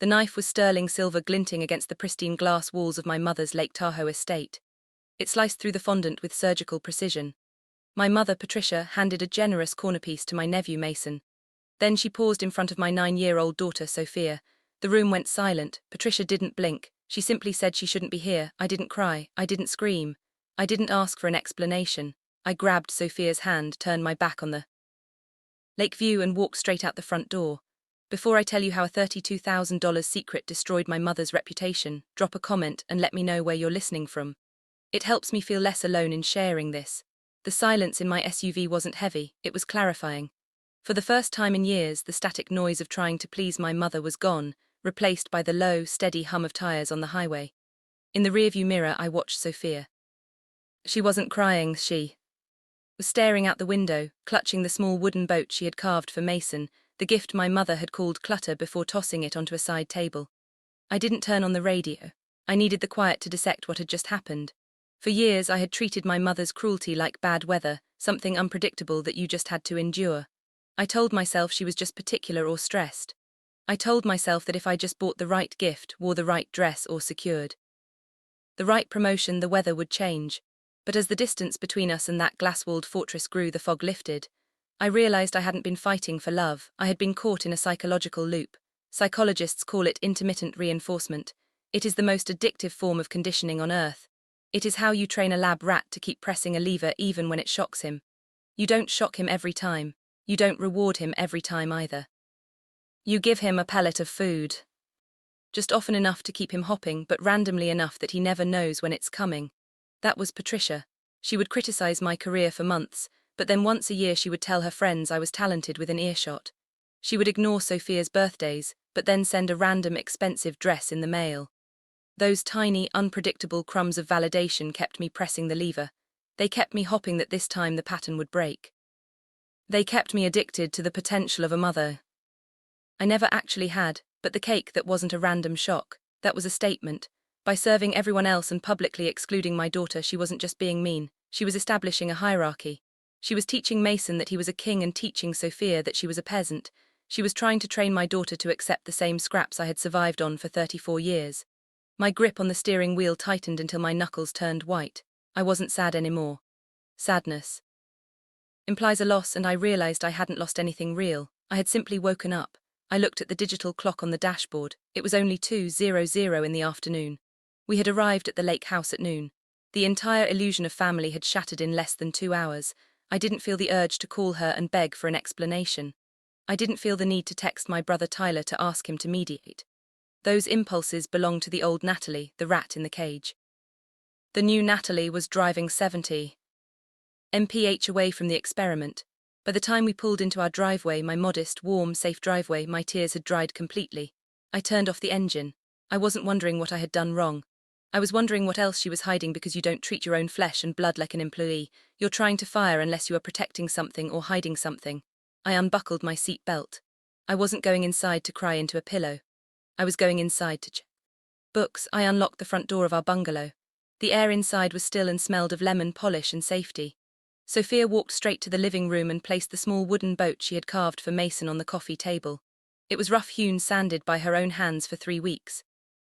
The knife was sterling silver, glinting against the pristine glass walls of my mother's Lake Tahoe estate. It sliced through the fondant with surgical precision. My mother, Patricia, handed a generous cornerpiece to my nephew, Mason. Then she paused in front of my 9-year-old daughter, Sophia. The room went silent. Patricia didn't blink. She simply said she shouldn't be here. I didn't cry. I didn't scream. I didn't ask for an explanation. I grabbed Sophia's hand, turned my back on the lake view, and walked straight out the front door. Before I tell you how a $32,000 secret destroyed my mother's reputation, drop a comment and let me know where you're listening from. It helps me feel less alone in sharing this. The silence in my SUV wasn't heavy, it was clarifying. For the first time in years, the static noise of trying to please my mother was gone, replaced by the low, steady hum of tires on the highway. In the rearview mirror, I watched Sophia. She wasn't crying, she was staring out the window, clutching the small wooden boat she had carved for Mason, the gift my mother had called clutter before tossing it onto a side table. I didn't turn on the radio. I needed the quiet to dissect what had just happened. For years I had treated my mother's cruelty like bad weather, something unpredictable that you just had to endure. I told myself she was just particular or stressed. I told myself that if I just bought the right gift, wore the right dress, or secured the right promotion, the weather would change. But as the distance between us and that glass-walled fortress grew, the fog lifted. I realized I hadn't been fighting for love. I had been caught in a psychological loop. Psychologists call it intermittent reinforcement. It is the most addictive form of conditioning on Earth. It is how you train a lab rat to keep pressing a lever even when it shocks him. You don't shock him every time. You don't reward him every time either. You give him a pellet of food. Just often enough to keep him hopping, but randomly enough that he never knows when it's coming. That was Patricia. She would criticize my career for months, but then once a year she would tell her friends I was talented within earshot. She would ignore Sophia's birthdays, but then send a random expensive dress in the mail. Those tiny, unpredictable crumbs of validation kept me pressing the lever. They kept me hoping that this time the pattern would break. They kept me addicted to the potential of a mother I never actually had, but the cake that wasn't a random shock, that was a statement. By serving everyone else and publicly excluding my daughter, she wasn't just being mean, she was establishing a hierarchy. She was teaching Mason that he was a king and teaching Sophia that she was a peasant. She was trying to train my daughter to accept the same scraps I had survived on for 34 years. My grip on the steering wheel tightened until my knuckles turned white. I wasn't sad anymore. Sadness implies a loss, and I realized I hadn't lost anything real. I had simply woken up. I looked at the digital clock on the dashboard. It was only 2:00 in the afternoon. We had arrived at the lake house at noon. The entire illusion of family had shattered in less than 2 hours. I didn't feel the urge to call her and beg for an explanation. I didn't feel the need to text my brother Tyler to ask him to mediate. Those impulses belonged to the old Natalie, the rat in the cage. The new Natalie was driving 70 mph away from the experiment. By the time we pulled into our driveway, my modest, warm, safe driveway, my tears had dried completely. I turned off the engine. I wasn't wondering what I had done wrong. I was wondering what else she was hiding, because you don't treat your own flesh and blood like an employee. You're trying to fire unless you are protecting something or hiding something. I unbuckled my seat belt. I wasn't going inside to cry into a pillow. I was going inside to check books. I unlocked the front door of our bungalow. The air inside was still and smelled of lemon polish and safety. Sophia walked straight to the living room and placed the small wooden boat she had carved for Mason on the coffee table. It was rough-hewn, sanded by her own hands for 3 weeks.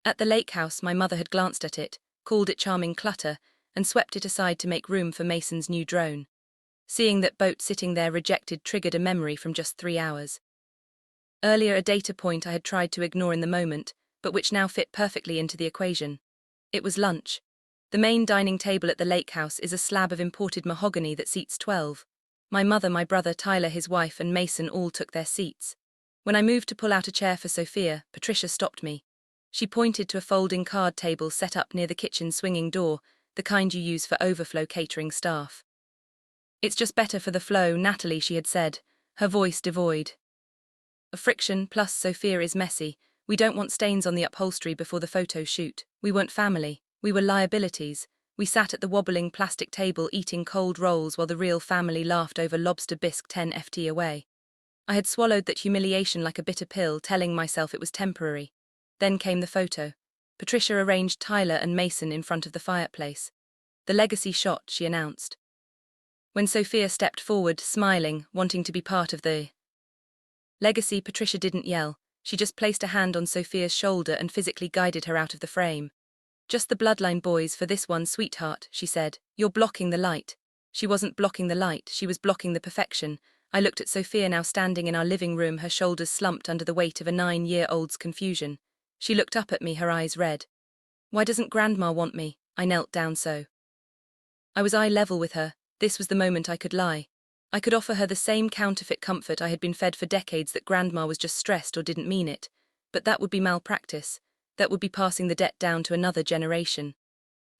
At the lake house, my mother had glanced at it, called it charming clutter, and swept it aside to make room for Mason's new drone. Seeing that boat sitting there rejected triggered a memory from just 3 hours earlier, a data point I had tried to ignore in the moment, but which now fit perfectly into the equation. It was lunch. The main dining table at the lake house is a slab of imported mahogany that seats 12. My mother, my brother Tyler, his wife, and Mason all took their seats. When I moved to pull out a chair for Sophia, Patricia stopped me. She pointed to a folding card table set up near the kitchen swinging door, the kind you use for overflow catering staff. "It's just better for the flow, Natalie," she had said, her voice devoid of friction. Plus, Sophia is messy. We don't want stains on the upholstery before the photo shoot. We weren't family. We were liabilities. We sat at the wobbling plastic table eating cold rolls while the real family laughed over lobster bisque 10 ft away. I had swallowed that humiliation like a bitter pill, telling myself it was temporary. Then came the photo. Patricia arranged Tyler and Mason in front of the fireplace. "The legacy shot," she announced. When Sophia stepped forward, smiling, wanting to be part of the legacy, Patricia didn't yell. She just placed a hand on Sophia's shoulder and physically guided her out of the frame. "Just the bloodline boys for this one, sweetheart," she said. "You're blocking the light." She wasn't blocking the light, she was blocking the perfection. I looked at Sophia now standing in our living room, her shoulders slumped under the weight of a 9-year-old's confusion. She looked up at me, her eyes red. "Why doesn't Grandma want me?" I knelt down so. I was eye level with her. This was the moment I could lie. I could offer her the same counterfeit comfort I had been fed for decades, that Grandma was just stressed or didn't mean it. But that would be malpractice. That would be passing the debt down to another generation.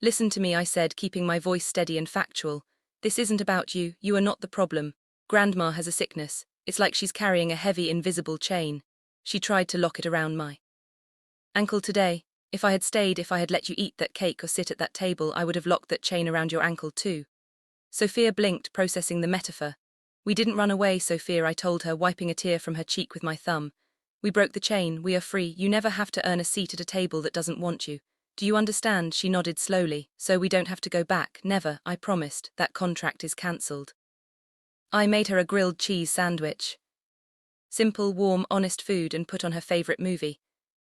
"Listen to me," I said, keeping my voice steady and factual. "This isn't about you, you are not the problem. Grandma has a sickness. It's like she's carrying a heavy, invisible chain." She tried to lock it around my ankle today. If I had let you eat that cake or sit at that table, I would have locked that chain around your ankle too." Sophia blinked, processing the metaphor. "We didn't run away, Sophia," I told her, wiping a tear from her cheek with my thumb. "We broke the chain, we are free. You never have to earn a seat at a table that doesn't want you. Do you understand?" She nodded slowly. "So we don't have to go back." "Never," I promised. "That contract is cancelled." I made her a grilled cheese sandwich. Simple, warm, honest food, and put on her favorite movie.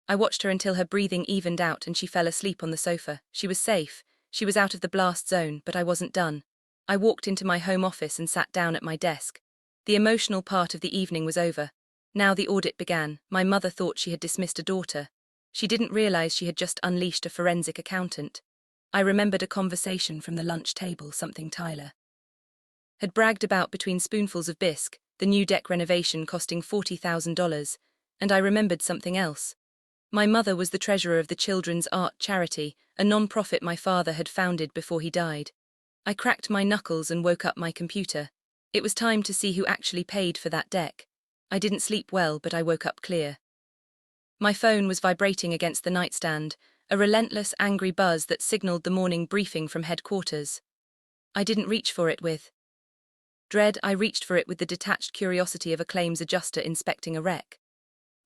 I watched her until her breathing evened out and she fell asleep on the sofa. She was safe. She was out of the blast zone, but I wasn't done. I walked into my home office and sat down at my desk. The emotional part of the evening was over. Now the audit began. My mother thought she had dismissed a daughter. She didn't realize she had just unleashed a forensic accountant. I remembered a conversation from the lunch table, something Tyler had bragged about between spoonfuls of bisque, the new deck renovation costing $40,000, and I remembered something else. My mother was the treasurer of the Children's Art Charity, a non-profit my father had founded before he died. I cracked my knuckles and woke up my computer. It was time to see who actually paid for that deck. I didn't sleep well, but I woke up clear. My phone was vibrating against the nightstand, a relentless, angry buzz that signaled the morning briefing from headquarters. I didn't reach for it with dread, I reached for it with the detached curiosity of a claims adjuster inspecting a wreck.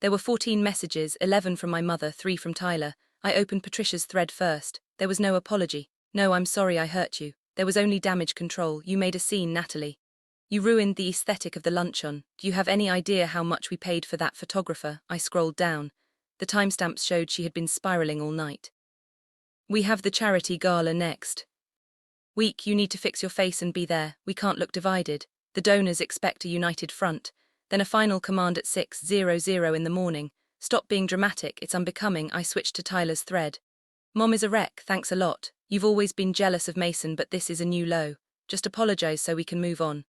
There were 14 messages, 11 from my mother, 3 from Tyler. I opened Patricia's thread first. There was no apology. "No, I'm sorry I hurt you. There was only damage control. You made a scene, Natalie. You ruined the aesthetic of the luncheon. Do you have any idea how much we paid for that photographer?" I scrolled down. The timestamps showed she had been spiraling all night. "We have the charity gala next week. You need to fix your face and be there. We can't look divided. The donors expect a united front. Then a final command at 6:00 in the morning. Stop being dramatic, it's unbecoming." I switched to Tyler's thread. "Mom is a wreck, thanks a lot. You've always been jealous of Mason, but this is a new low. Just apologize so we can move on."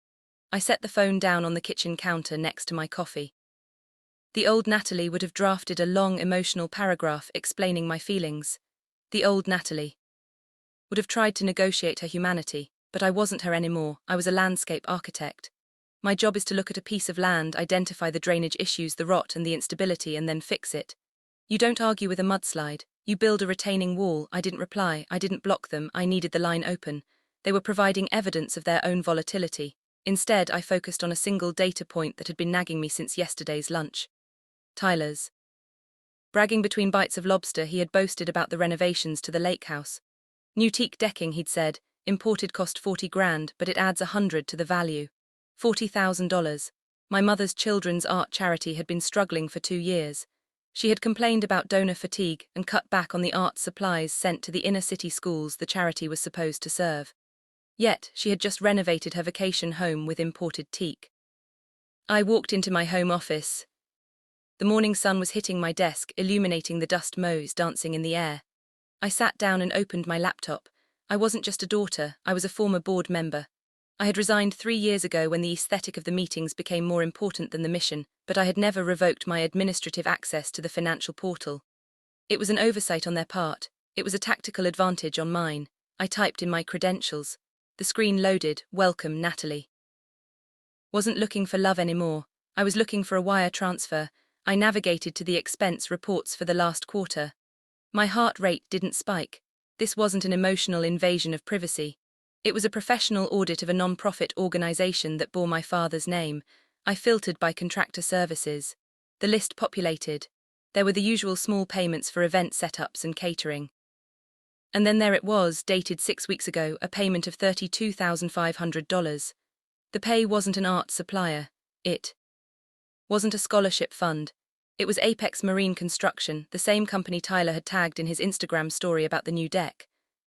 I set the phone down on the kitchen counter next to my coffee. The old Natalie would have drafted a long, emotional paragraph explaining my feelings. The old Natalie would have tried to negotiate her humanity, but I wasn't her anymore. I was a landscape architect. My job is to look at a piece of land, identify the drainage issues, the rot and the instability, and then fix it. You don't argue with a mudslide. You build a retaining wall. I didn't reply. I didn't block them. I needed the line open. They were providing evidence of their own volatility. Instead, I focused on a single data point that had been nagging me since yesterday's lunch. Tyler's bragging between bites of lobster, he had boasted about the renovations to the lake house. New teak decking, he'd said, imported cost 40 grand, but it adds 100 to the value. $40,000. My mother's Children's Art Charity had been struggling for 2 years. She had complained about donor fatigue and cut back on the art supplies sent to the inner-city schools the charity was supposed to serve. Yet, she had just renovated her vacation home with imported teak. I walked into my home office. The morning sun was hitting my desk, illuminating the dust motes dancing in the air. I sat down and opened my laptop. I wasn't just a daughter, I was a former board member. I had resigned 3 years ago when the aesthetic of the meetings became more important than the mission, but I had never revoked my administrative access to the financial portal. It was an oversight on their part. It was a tactical advantage on mine. I typed in my credentials. The screen loaded. "Welcome, Natalie." Wasn't looking for love anymore. I was looking for a wire transfer. I navigated to the expense reports for the last quarter. My heart rate didn't spike. This wasn't an emotional invasion of privacy. It was a professional audit of a non-profit organization that bore my father's name. I filtered by contractor services. The list populated. There were the usual small payments for event setups and catering. And then there it was, dated 6 weeks ago, a payment of $32,500. The pay wasn't an art supplier. It wasn't a scholarship fund. It was Apex Marine Construction, the same company Tyler had tagged in his Instagram story about the new deck.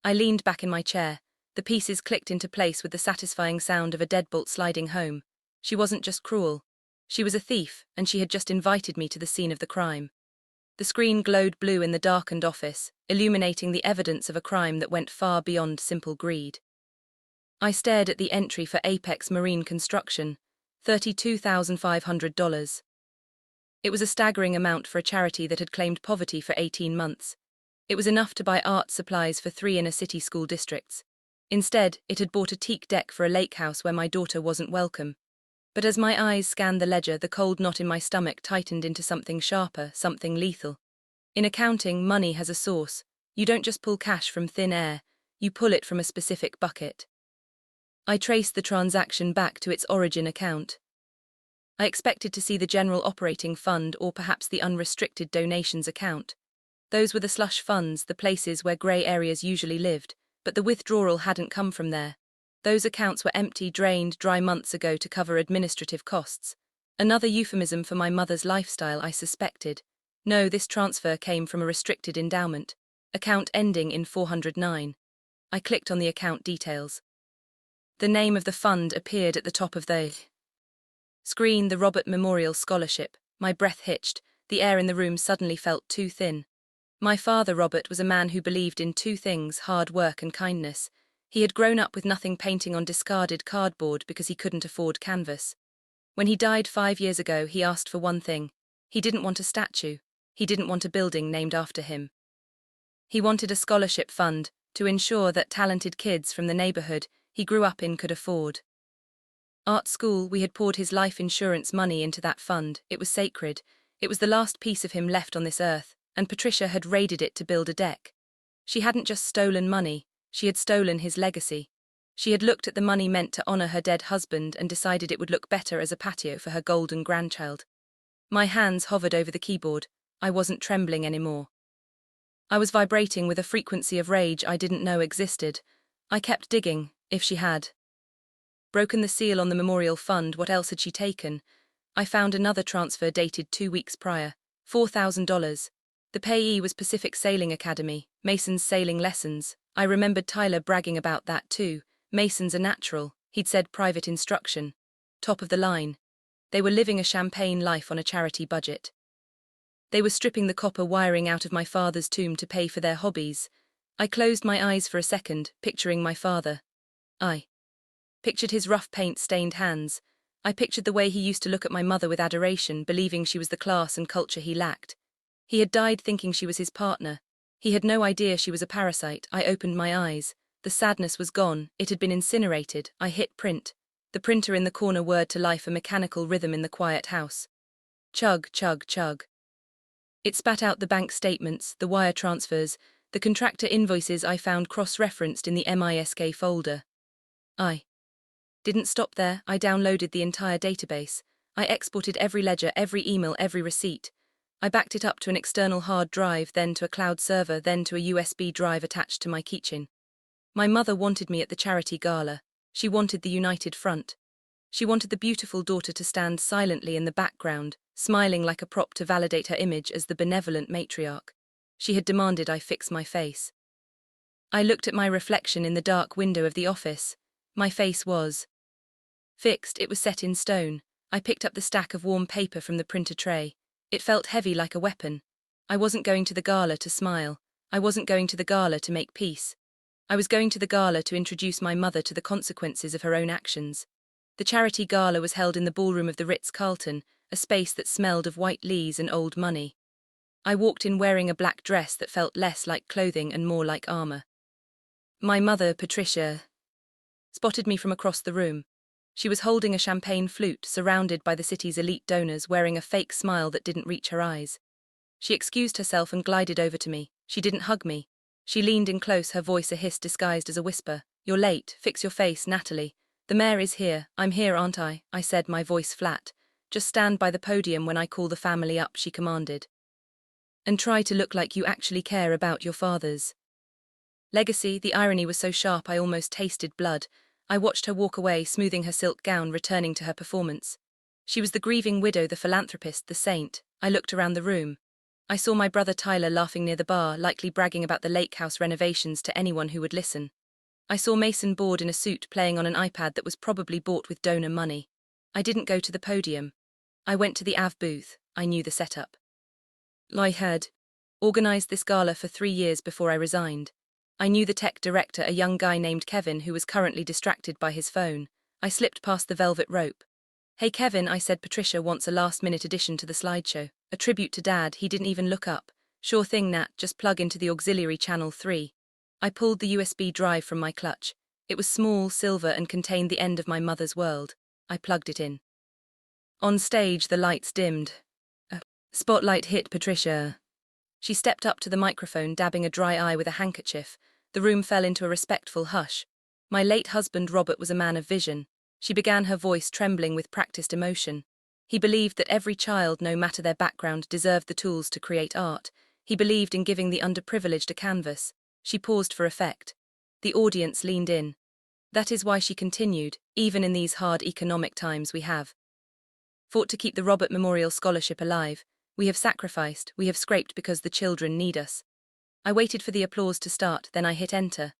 I leaned back in my chair. The pieces clicked into place with the satisfying sound of a deadbolt sliding home. She wasn't just cruel. She was a thief, and she had just invited me to the scene of the crime. The screen glowed blue in the darkened office, illuminating the evidence of a crime that went far beyond simple greed. I stared at the entry for Apex Marine Construction, $32,500. It was a staggering amount for a charity that had claimed poverty for 18 months. It was enough to buy art supplies for 3 inner-city school districts. Instead, it had bought a teak deck for a lake house where my daughter wasn't welcome. But as my eyes scanned the ledger, the cold knot in my stomach tightened into something sharper, something lethal. In accounting, money has a source. You don't just pull cash from thin air, you pull it from a specific bucket. I traced the transaction back to its origin account. I expected to see the general operating fund or perhaps the unrestricted donations account. Those were the slush funds, the places where grey areas usually lived, but the withdrawal hadn't come from there. Those accounts were empty, drained dry months ago to cover administrative costs. Another euphemism for my mother's lifestyle, I suspected. No, this transfer came from a restricted endowment. Account ending in 409. I clicked on the account details. The name of the fund appeared at the top of the screen, the Robert Memorial Scholarship. My breath hitched. The air in the room suddenly felt too thin. My father, Robert, was a man who believed in 2 things, hard work and kindness. He had grown up with nothing painting on discarded cardboard because he couldn't afford canvas. When he died 5 years ago, he asked for one thing. He didn't want a statue. He didn't want a building named after him. He wanted a scholarship fund to ensure that talented kids from the neighborhood he grew up in could afford. Art school, we had poured his life insurance money into that fund. It was sacred. It was the last piece of him left on this earth, and Patricia had raided it to build a deck. She hadn't just stolen money, she had stolen his legacy. She had looked at the money meant to honor her dead husband and decided it would look better as a patio for her golden grandchild. My hands hovered over the keyboard. I wasn't trembling anymore. I was vibrating with a frequency of rage I didn't know existed. I kept digging, if she had broken the seal on the memorial fund, what else had she taken? I found another transfer dated 2 weeks prior, $4,000. The payee was Pacific Sailing Academy, Mason's sailing lessons. I remembered Tyler bragging about that too. Mason's a natural, he'd said, private instruction. Top of the line. They were living a champagne life on a charity budget. They were stripping the copper wiring out of my father's tomb to pay for their hobbies. I closed my eyes for a second, picturing my father. I pictured his rough paint-stained hands. I pictured the way he used to look at my mother with adoration, believing she was the class and culture he lacked. He had died thinking she was his partner. He had no idea she was a parasite. I opened my eyes. The sadness was gone. It had been incinerated. I hit print. The printer in the corner whirred to life, a mechanical rhythm in the quiet house. Chug, chug, chug. It spat out the bank statements, the wire transfers, the contractor invoices I found cross-referenced in the MISK folder. I didn't stop there. I downloaded the entire database. I exported every ledger, every email, every receipt. I backed it up to an external hard drive, then to a cloud server, then to a USB drive attached to my kitchen. My mother wanted me at the charity gala. She wanted the united front. She wanted the beautiful daughter to stand silently in the background, smiling like a prop to validate her image as the benevolent matriarch. She had demanded I fix my face. I looked at my reflection in the dark window of the office. My face was fixed. It was set in stone. I picked up the stack of warm paper from the printer tray. It felt heavy like a weapon. I wasn't going to the gala to smile. I wasn't going to the gala to make peace. I was going to the gala to introduce my mother to the consequences of her own actions. The charity gala was held in the ballroom of the Ritz-Carlton, a space that smelled of white lees and old money. I walked in wearing a black dress that felt less like clothing and more like armor. My mother, Patricia, spotted me from across the room. She was holding a champagne flute, surrounded by the city's elite donors, wearing a fake smile that didn't reach her eyes. She excused herself and glided over to me. She didn't hug me. She leaned in close, her voice a hiss disguised as a whisper. "You're late. Fix your face, Natalie. The mayor is here." "I'm here, aren't I?" I said, my voice flat. "Just stand by the podium when I call the family up," she commanded. "And try to look like you actually care about your father's legacy." The irony was so sharp I almost tasted blood. I watched her walk away, smoothing her silk gown, returning to her performance. She was the grieving widow, the philanthropist, the saint. I looked around the room. I saw my brother Tyler laughing near the bar, likely bragging about the lake house renovations to anyone who would listen. I saw Mason bored in a suit playing on an iPad that was probably bought with donor money. I didn't go to the podium. I went to the AV booth. I knew the setup. I had organized this gala for 3 years before I resigned. I knew the tech director, a young guy named Kevin, who was currently distracted by his phone. I slipped past the velvet rope. "Hey Kevin," I said, "Patricia wants a last-minute addition to the slideshow. A tribute to Dad." He didn't even look up. "Sure thing, Nat, just plug into the auxiliary channel 3. I pulled the USB drive from my clutch. It was small, silver, and contained the end of my mother's world. I plugged it in. On stage, the lights dimmed. A spotlight hit Patricia. She stepped up to the microphone, dabbing a dry eye with a handkerchief. The room fell into a respectful hush. My late husband, Robert, was a man of vision. She began, her voice trembling with practiced emotion. He believed that every child, no matter their background, deserved the tools to create art. He believed in giving the underprivileged a canvas. She paused for effect. The audience leaned in. That is why she continued, even in these hard economic times we have fought to keep the Robert Memorial Scholarship alive. We have sacrificed, we have scraped because the children need us. I waited for the applause to start, then I hit enter.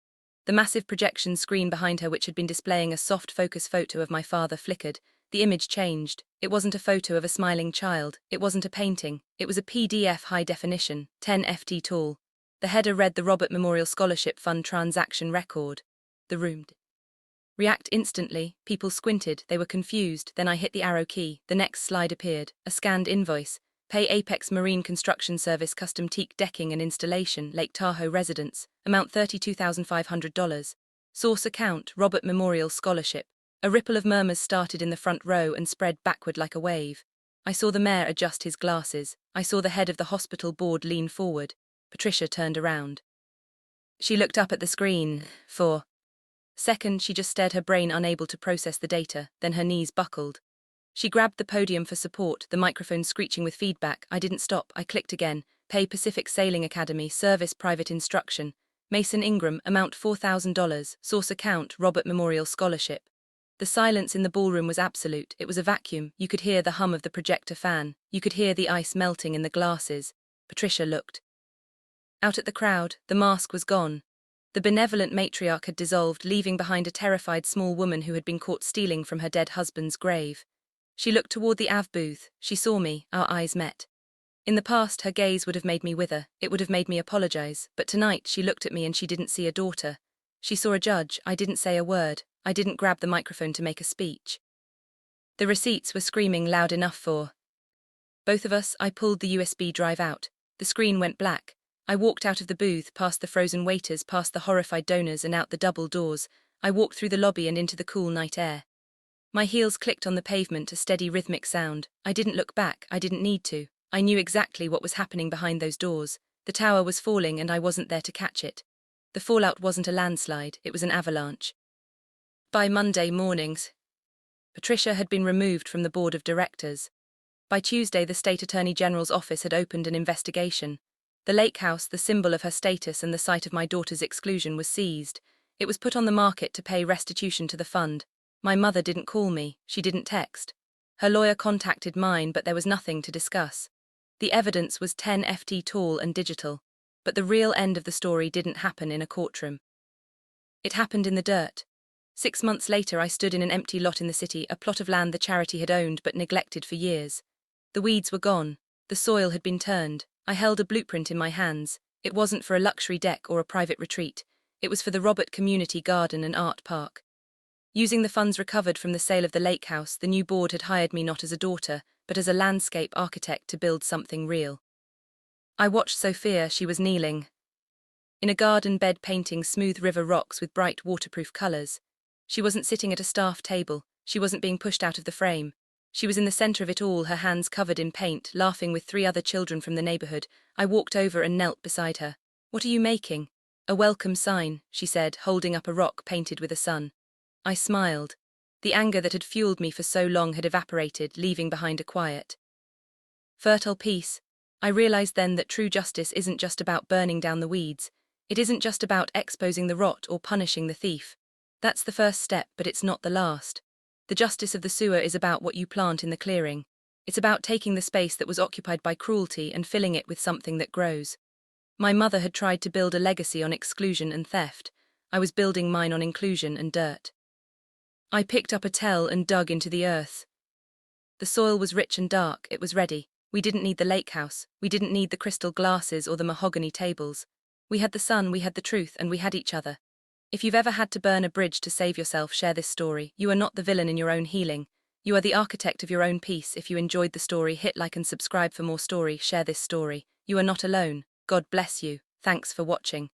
The massive projection screen behind her, which had been displaying a soft focus photo of my father, flickered. The image changed. It wasn't a photo of a smiling child. It wasn't a painting. It was a PDF high definition, 10 FT tall. The header read, "The Robert Memorial Scholarship Fund Transaction Record." The room react instantly. People squinted. They were confused. Then I hit the arrow key. The next slide appeared. A scanned invoice. Pay Apex Marine Construction Service Custom Teak Decking and Installation, Lake Tahoe Residence. Amount $32,500. Source account, Robert Memorial Scholarship. A ripple of murmurs started in the front row and spread backward like a wave. I saw the mayor adjust his glasses. I saw the head of the hospital board lean forward. Patricia turned around. She looked up at the screen. For a second, she just stared, her brain unable to process the data. Then her knees buckled. She grabbed the podium for support, the microphone screeching with feedback. I didn't stop. I clicked again. Pay Pacific Sailing Academy, Service Private Instruction. Mason Ingram, amount $4,000. Source account, Robert Memorial Scholarship. The silence in the ballroom was absolute. It was a vacuum. You could hear the hum of the projector fan. You could hear the ice melting in the glasses. Patricia looked out at the crowd. The mask was gone. The benevolent matriarch had dissolved, leaving behind a terrified small woman who had been caught stealing from her dead husband's grave. She looked toward the AV booth. She saw me. Our eyes met. In the past, her gaze would have made me wither. It would have made me apologize. But tonight, she looked at me and she didn't see a daughter. She saw a judge. I didn't say a word. I didn't grab the microphone to make a speech. The receipts were screaming loud enough for both of us. I pulled the USB drive out. The screen went black. I walked out of the booth, past the frozen waiters, past the horrified donors, and out the double doors. I walked through the lobby and into the cool night air. My heels clicked on the pavement, a steady rhythmic sound. I didn't look back. I didn't need to. I knew exactly what was happening behind those doors. The tower was falling and I wasn't there to catch it. The fallout wasn't a landslide, it was an avalanche. By Monday mornings, Patricia had been removed from the board of directors. By Tuesday, the state attorney general's office had opened an investigation. The lake house, the symbol of her status and the site of my daughter's exclusion, was seized. It was put on the market to pay restitution to the fund. My mother didn't call me. She didn't text. Her lawyer contacted mine, but there was nothing to discuss. The evidence was 10 FT tall and digital. But the real end of the story didn't happen in a courtroom. It happened in the dirt. 6 months later, I stood in an empty lot in the city, a plot of land the charity had owned but neglected for years. The weeds were gone. The soil had been turned. I held a blueprint in my hands. It wasn't for a luxury deck or a private retreat. It was for the Robert Community Garden and Art Park. Using the funds recovered from the sale of the lake house, the new board had hired me not as a daughter, but as a landscape architect to build something real. I watched Sophia. She was kneeling in a garden bed, painting smooth river rocks with bright waterproof colors. She wasn't sitting at a staff table. She wasn't being pushed out of the frame. She was in the center of it all, her hands covered in paint, laughing with 3 other children from the neighborhood. I walked over and knelt beside her. "What are you making?" "A welcome sign," she said, holding up a rock painted with a sun. I smiled. The anger that had fueled me for so long had evaporated, leaving behind a quiet, fertile peace. I realized then that true justice isn't just about burning down the weeds. It isn't just about exposing the rot or punishing the thief. That's the first step, but it's not the last. The justice of the sewer is about what you plant in the clearing. It's about taking the space that was occupied by cruelty and filling it with something that grows. My mother had tried to build a legacy on exclusion and theft. I was building mine on inclusion and dirt. I picked up a tell and dug into the earth. The soil was rich and dark, it was ready. We didn't need the lake house, we didn't need the crystal glasses or the mahogany tables. We had the sun, we had the truth, and we had each other. If you've ever had to burn a bridge to save yourself, share this story. You are not the villain in your own healing. You are the architect of your own peace. If you enjoyed the story, hit like and subscribe for more story. Share this story. You are not alone. God bless you. Thanks for watching.